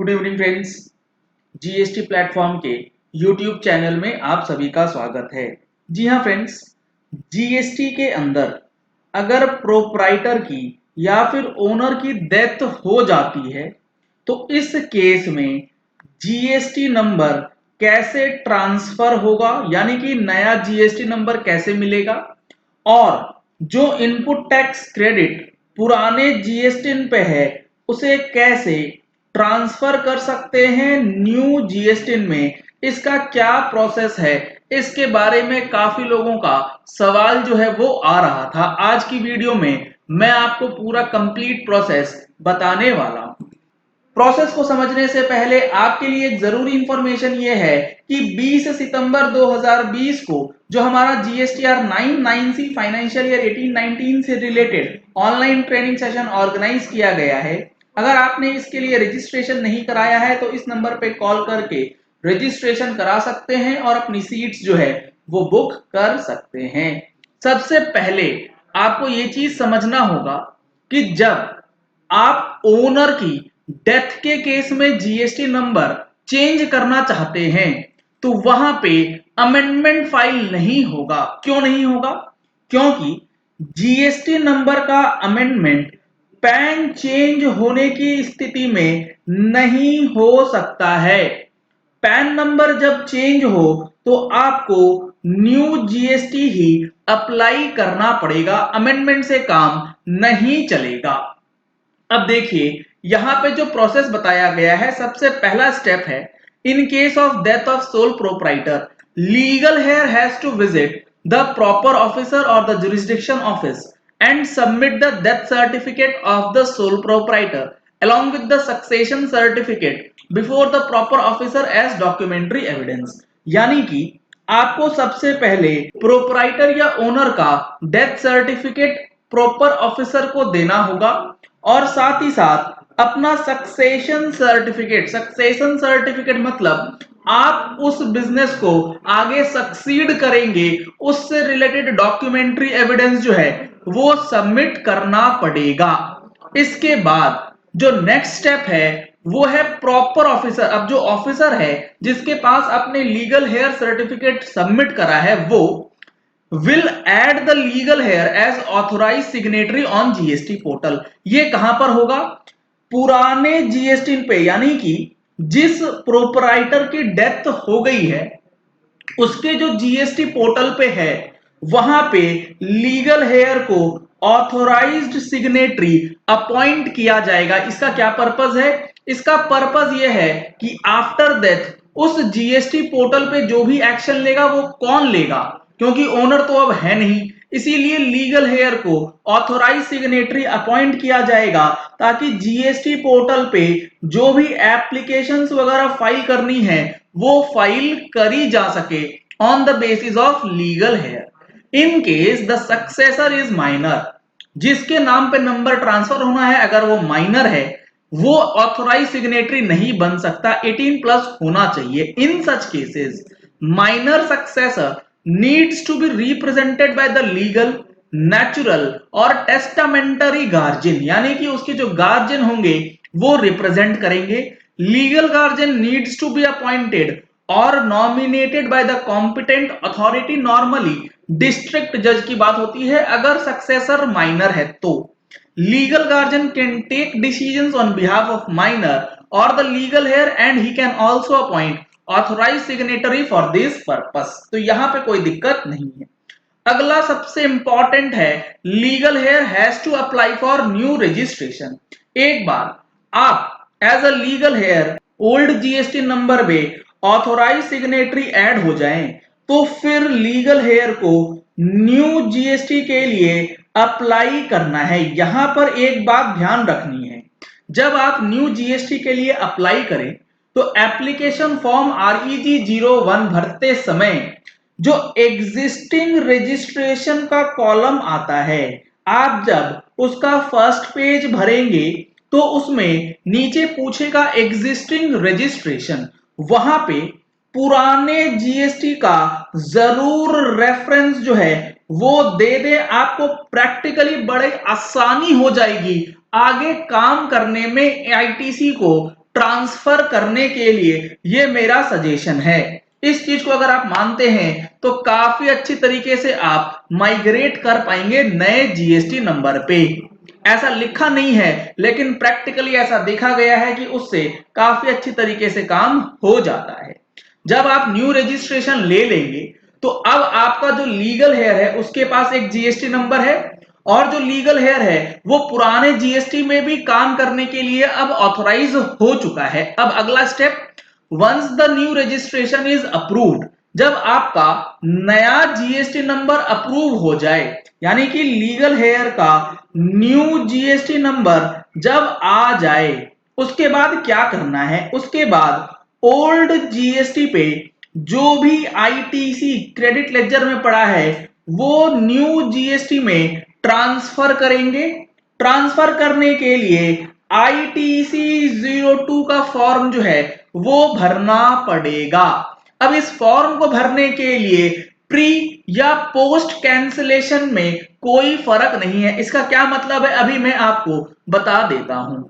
Good evening friends, GST platform के YouTube channel में आप सभी का स्वागत है। जी हाँ फ्रेंड्स, जीएसटी के अंदर अगर प्रोप्राइटर की या फिर ओनर की डेथ हो जाती है तो इस केस में जीएसटी नंबर कैसे ट्रांसफर होगा, यानी कि नया जीएसटी नंबर कैसे मिलेगा, और जो इनपुट टैक्स क्रेडिट पुराने जीएसटी पे है उसे कैसे ट्रांसफर कर सकते हैं न्यू जीएसटी में, इसका क्या प्रोसेस है, इसके बारे में काफी लोगों का सवाल जो है वो आ रहा था। आज की वीडियो में मैं आपको पूरा कंप्लीट प्रोसेस बताने वाला हूं। प्रोसेस को समझने से पहले आपके लिए एक जरूरी इंफॉर्मेशन ये है कि 20 सितंबर 2020 को जो हमारा जीएसटीआर 99C फाइनेंशियल ईयर 18-19 से related online training session organise किया गया है। अगर आपने इसके लिए रजिस्ट्रेशन नहीं कराया है तो इस नंबर पे कॉल करके रजिस्ट्रेशन करा सकते हैं और अपनी सीट्स जो है वो बुक कर सकते हैं। सबसे पहले आपको ये चीज समझना होगा कि जब आप ओनर की डेथ के केस में जीएसटी नंबर चेंज करना चाहते हैं तो वहां पे अमेंडमेंट फाइल नहीं होगा। क्यों नहीं होगा? क्योंकि जीएसटी नंबर का अमेंडमेंट पैन चेंज होने की स्थिति में नहीं हो सकता है। पैन नंबर जब चेंज हो तो आपको न्यू जीएसटी ही अप्लाई करना पड़ेगा, अमेंडमेंट से काम नहीं चलेगा। अब देखिए यहां पे जो प्रोसेस बताया गया है, सबसे पहला स्टेप है in case of death of sole proprietor legal heir has to visit the proper officer और the jurisdiction office and submit the death certificate of the sole proprietor along with the succession certificate before the proper officer as documentary evidence। यानी कि आपको सबसे पहले proprietor या owner का death certificate proper officer को देना होगा और साथ ही साथ अपना सक्सेशन सर्टिफिकेट मतलब आप उस बिजनेस को आगे सक्सीड करेंगे उससे रिलेटेड डॉक्यूमेंट्री एविडेंस जो है वो सबमिट करना पड़ेगा। इसके बाद जो नेक्स्ट स्टेप है वो है प्रॉपर ऑफिसर। अब जो ऑफिसर है जिसके पास अपने लीगल हेयर सर्टिफिकेट सबमिट करा है वो will add the legal hair as authorized signatory on GST portal. ये कहां पर होगा? पुराने जीएसटी पे, यानी कि जिस प्रोपराइटर की डेथ हो गई है उसके जो जीएसटी पोर्टल पे है वहां पे लीगल हेयर को ऑथोराइज्ड सिग्नेटरी अपॉइंट किया जाएगा। इसका क्या पर्पस है? इसका पर्पस यह है कि आफ्टर डेथ उस जीएसटी पोर्टल पे जो भी एक्शन लेगा वो कौन लेगा, क्योंकि ओनर तो अब है नहीं, इसीलिए लीगल हेयर को ऑथोराइज सिग्नेटरी अपॉइंट किया जाएगा ताकि जीएसटी पोर्टल पे जो भी एप्लीकेशंस वगैरह फाइल करनी है वो फाइल करी जा सके on the basis of legal heir. In case the successor is minor, जिसके नाम पे नंबर ट्रांसफर होना है अगर वो माइनर है वो ऑथोराइज सिग्नेटरी नहीं बन सकता, 18+ होना चाहिए। In such cases minor successor needs to be represented by the legal natural और टेस्टामेंटरी गार्जियन, यानी कि उसके जो गार्जियन होंगे वो रिप्रेजेंट करेंगे। Legal guardian needs to be appointed और nominated by the competent authority, normally district जज की बात होती है अगर सक्सेसर माइनर है तो। Legal guardian can take decisions on behalf of minor or the legal heir and he can also appoint authorized signatory for this purpose। तो यहां पे कोई दिक्कत नहीं है। अगला सबसे इंपॉर्टेंट है legal heir has to apply for new registration. एक बार आप as a legal heir old GST number में ऑथोराइज सिग्नेटरी ऐड हो जाएं तो फिर लीगल हेयर को न्यू जीएसटी के लिए अप्लाई करना है। यहां पर एक बात ध्यान रखनी है, जब आप न्यू जीएसटी के लिए अप्लाई करें तो एप्लीकेशन फॉर्म REG 01 भरते समय जो एग्जिस्टिंग रजिस्ट्रेशन का कॉलम आता है, आप जब उसका फर्स्ट पेज भरेंगे तो उसमें नीचे पूछेगा एग्जिस्टिंग रजिस्ट्रेशन, वहां पे पुराने जीएसटी का जरूर रेफरेंस जो है वो दे दे। आपको प्रैक्टिकली बड़े आसानी हो जाएगी आगे काम करने में आईटीसी को ट्रांसफर करने के लिए ये मेरा सजेशन है। इस चीज को अगर आप मानते हैं तो काफी अच्छी तरीके से आप माइग्रेट कर पाएंगे नए जीएसटी नंबर पे। ऐसा लिखा नहीं है लेकिन प्रैक्टिकली ऐसा देखा गया है कि उससे काफी अच्छी तरीके से काम हो जाता है। जब आप न्यू रजिस्ट्रेशन ले लेंगे तो अब आपका जो लीगल हेयर है उसके पास एक जीएसटी नंबर है और जो लीगल हेयर है वो पुराने जीएसटी में भी काम करने के लिए अब ऑथोराइज हो चुका है। अब अगला step, once the new registration is approved, जब आपका नया जीएसटी नंबर अप्रूव हो जाए यानी कि लीगल हेयर का न्यू जीएसटी नंबर जब आ जाए, उसके बाद क्या करना है, उसके बाद ओल्ड जीएसटी पे जो भी आईटीसी क्रेडिट लेजर में पड़ा है वो न्यू जीएसटी में ट्रांसफर करेंगे। ट्रांसफर करने के लिए आईटीसी 02 का फॉर्म जो है वो भरना पड़ेगा। अब इस फॉर्म को भरने के लिए प्री या पोस्ट कैंसिलेशन में कोई फर्क नहीं है। इसका क्या मतलब है अभी मैं आपको बता देता हूं।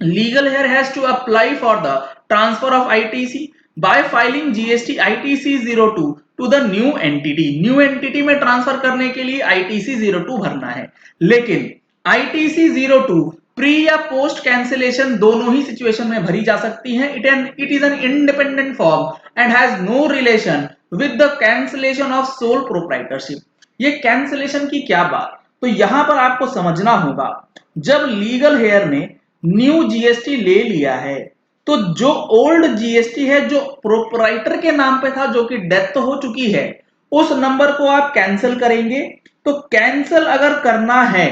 Legal here has to apply for the transfer of ITC by filing GST ITC 02 to the new entity। New entity में ट्रांसफर करने के लिए ITC 02 भरना है, लेकिन ITC 02 प्री या पोस्ट कैंसिलेशन दोनों ही सिचुएशन में भरी जा सकती है। It is an independent form and has no relation with the cancellation of sole proprietorship. ये कैंसिलेशन की क्या बात, तो यहां पर आपको समझना होगा, जब लीगल हेयर ने न्यू जीएसटी ले लिया है तो जो ओल्ड जीएसटी है जो प्रोप्राइटर के नाम पे था जो कि डेथ हो चुकी है उस नंबर को आप कैंसिल करेंगे। तो कैंसिल अगर करना है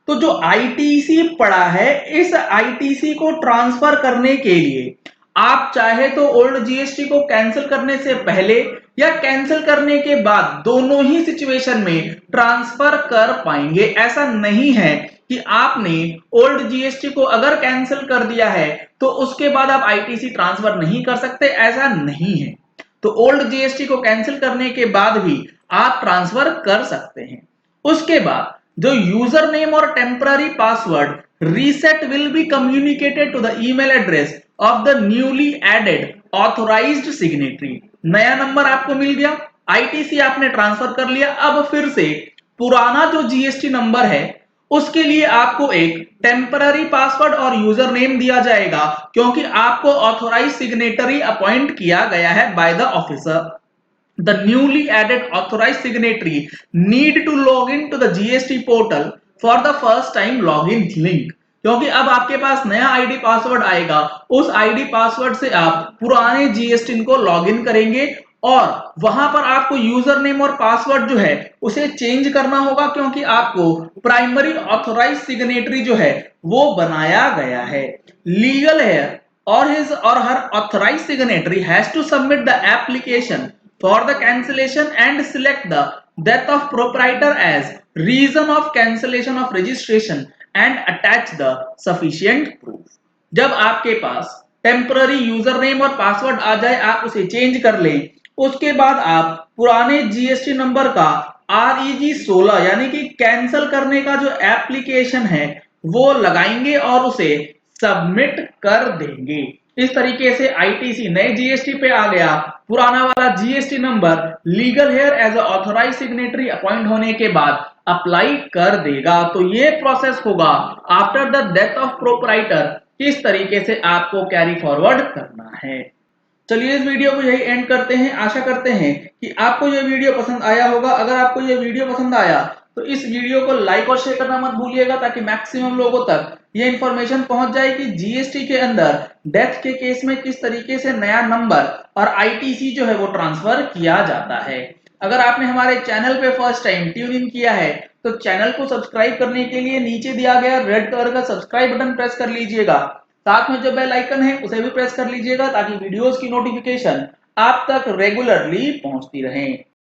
तो जो आईटीसी पड़ा है इस आईटीसी को ट्रांसफर करने के लिए आप चाहे तो ओल्ड जीएसटी को कैंसिल करने से पहले या कैंसिल करने के बाद दोनों ही सिचुएशन में ट्रांसफर कर पाएंगे। ऐसा नहीं है कि आपने ओल्ड जीएसटी को अगर कैंसिल कर दिया है तो उसके बाद आप आईटीसी ट्रांसफर नहीं कर सकते, ऐसा नहीं है। तो ओल्ड जीएसटी को कैंसिल करने के बाद भी आप ट्रांसफर कर सकते हैं। उसके बाद जो यूजर नेम और temporary password reset will be communicated to the email address of the newly added authorised signatory. नया नंबर आपको मिल गया, आईटीसी आपने ट्रांसफर कर लिया, अब फिर से पुराना जो जीएसटी नंबर है उसके लिए आपको एक टेम्पररी पासवर्ड और यूजर नेम दिया जाएगा क्योंकि आपको ऑथोराइज सिग्नेटरी अपॉइंट किया गया है by the officer. The newly added authorized signatory need to log in to the GST portal for the first time login link। क्योंकि अब आपके पास नया आईडी पासवर्ड आएगा, उस आईडी पासवर्ड से आप पुराने जीएसटी को लॉगिन करेंगे और वहां पर आपको यूजर नेम और पासवर्ड जो है उसे चेंज करना होगा क्योंकि आपको प्राइमरी ऑथोराइज सिग्नेटरी जो है वो बनाया गया है। लीगल हेयर और हिज और her authorise signatory has to submit the application for the cancellation and select the death of proprietor as reason of cancellation of registration and attach the sufficient proof। जब आपके पास temporary user name और password आ जाए आप उसे change कर लें, उसके बाद आप पुराने जीएसटी नंबर का REG 16 यानी कि कैंसिल करने का जो एप्लीकेशन है वो लगाएंगे और उसे सबमिट कर देंगे। इस तरीके से आईटीसी नए जीएसटी पे आ गया, पुराना वाला GST number legal heir as a authorise signatory appoint होने के बाद अप्लाई कर देगा। तो ये प्रोसेस होगा after the death of proprietor, किस तरीके से आपको कैरी फॉरवर्ड करना है। चलिए इस वीडियो को यही एंड करते हैं। आशा करते हैं कि आपको यह वीडियो पसंद आया होगा। अगर आपको यह वीडियो पसंद आया तो इस वीडियो को लाइक और शेयर करना मत भूलिएगा ताकि मैक्सिमम लोगों तक ये इंफॉर्मेशन पहुंच जाए कि जीएसटी के अंदर डेथ के केस में किस तरीके से नया नंबर और आईटीसी जो है वो ट्रांसफर किया जाता है। अगर आपने हमारे चैनल पे फर्स्ट टाइम ट्यून इन किया है तो चैनल को सब्सक्राइब करने के लिए नीचे दिया गया रेड कलर का सब्सक्राइब बटन प्रेस कर लीजिएगा। साथ में जो बेल आइकन है उसे भी प्रेस कर लीजिएगा ताकि वीडियोस की नोटिफिकेशन आप तक रेगुलरली पहुंचती रहे।